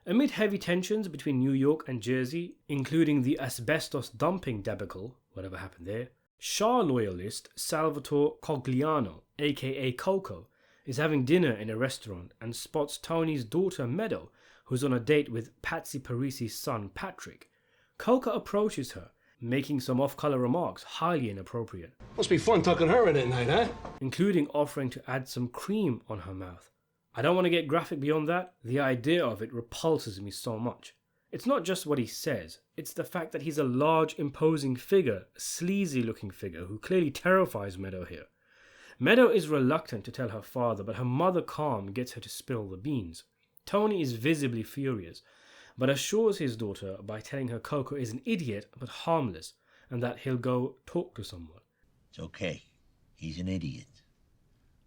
Amid heavy tensions between New York and Jersey, including the asbestos dumping debacle, whatever happened there, Shah loyalist Salvatore Cogliano, aka Coco, is having dinner in a restaurant and spots Tony's daughter Meadow, who's on a date with Patsy Parisi's son Patrick. Coco approaches her, making some off-color remarks highly inappropriate. Must be fun tucking her in at night, huh? Including offering to add some cream on her mouth. I don't want to get graphic beyond that. The idea of it repulses me so much. It's not just what he says, it's the fact that he's a large, imposing figure, a sleazy-looking figure who clearly terrifies Meadow here. Meadow is reluctant to tell her father, but her mother calm gets her to spill the beans. Tony is visibly furious, but assures his daughter by telling her Coco is an idiot but harmless, and that he'll go talk to someone. It's okay. He's an idiot,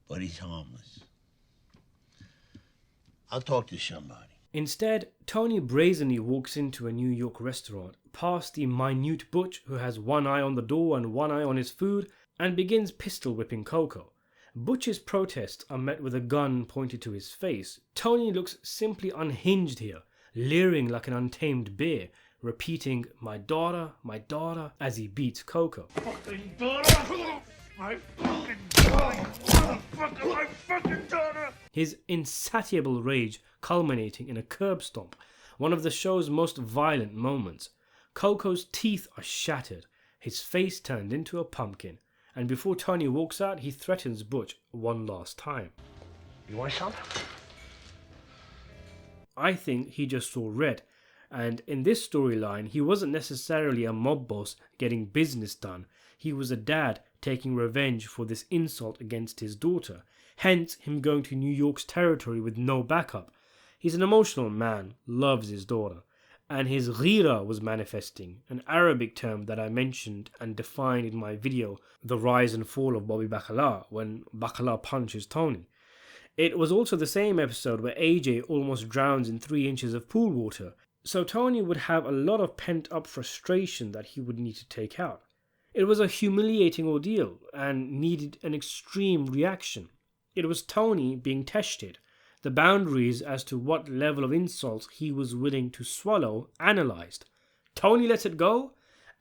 but he's harmless. I'll talk to somebody. Instead, Tony brazenly walks into a New York restaurant, past the minute Butch who has one eye on the door and one eye on his food, and begins pistol whipping Coco. Butch's protests are met with a gun pointed to his face. Tony looks simply unhinged here, leering like an untamed bear, repeating, my daughter, as he beats Coco. Fucking daughter! My fucking daughter! Motherfucker, my fucking daughter! His insatiable rage culminating in a curb stomp, one of the show's most violent moments. Coco's teeth are shattered, his face turned into a pumpkin, and before Tony walks out, he threatens Butch one last time. You want some? I think he just saw red, and in this storyline, he wasn't necessarily a mob boss getting business done. He was a dad taking revenge for this insult against his daughter, hence him going to New York's territory with no backup. He's an emotional man, loves his daughter, and his ghira was manifesting, an Arabic term that I mentioned and defined in my video, The Rise and Fall of Bobby Bacala, when Bacala punches Tony. It was also the same episode where AJ almost drowns in 3 inches of pool water, so Tony would have a lot of pent-up frustration that he would need to take out. It was a humiliating ordeal and needed an extreme reaction. It was Tony being tested, the boundaries as to what level of insults he was willing to swallow analysed. Tony lets it go,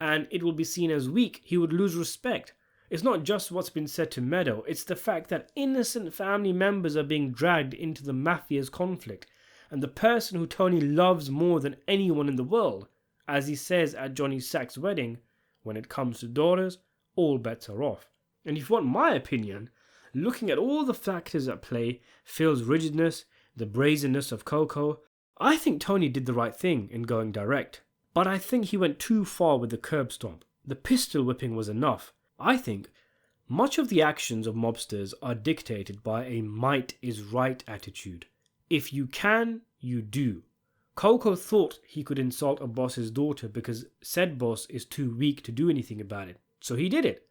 and it will be seen as weak. He would lose respect. It's not just what's been said to Meadow, it's the fact that innocent family members are being dragged into the mafia's conflict, and the person who Tony loves more than anyone in the world, as he says at Johnny Sack's wedding, when it comes to daughters, all bets are off. And if you want my opinion, looking at all the factors at play, Phil's rigidness, the brazenness of Coco, I think Tony did the right thing in going direct. But I think he went too far with the curb stomp. The pistol whipping was enough. I think much of the actions of mobsters are dictated by a might is right attitude. If you can, you do. Coco thought he could insult a boss's daughter because said boss is too weak to do anything about it, so he did it.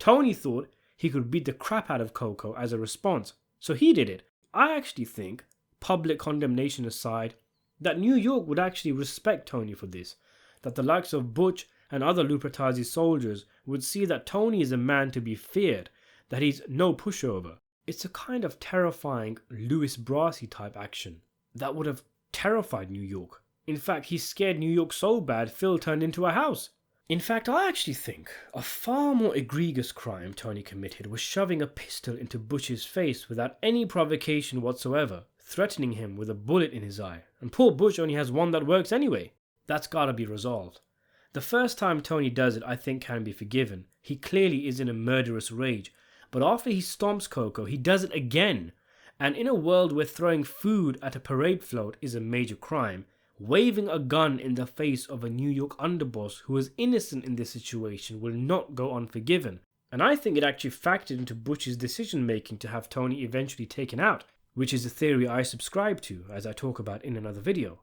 Tony thought he could beat the crap out of Coco as a response, so he did it. I actually think, public condemnation aside, that New York would actually respect Tony for this, that the likes of Butch and other Lupertazzi soldiers would see that Tony is a man to be feared, that he's no pushover. It's a kind of terrifying Louis Brassy type action that would have terrified New York. In fact, he scared New York so bad Phil turned into a house. In fact, I actually think a far more egregious crime Tony committed was shoving a pistol into Butch's face without any provocation whatsoever, threatening him with a bullet in his eye. And poor Butch only has one that works anyway. That's gotta be resolved. The first time Tony does it, I think, can be forgiven. He clearly is in a murderous rage. But after he stomps Coco, he does it again. And in a world where throwing food at a parade float is a major crime, waving a gun in the face of a New York underboss who is innocent in this situation will not go unforgiven. And I think it actually factored into Butch's decision making to have Tony eventually taken out, which is a theory I subscribe to, as I talk about in another video.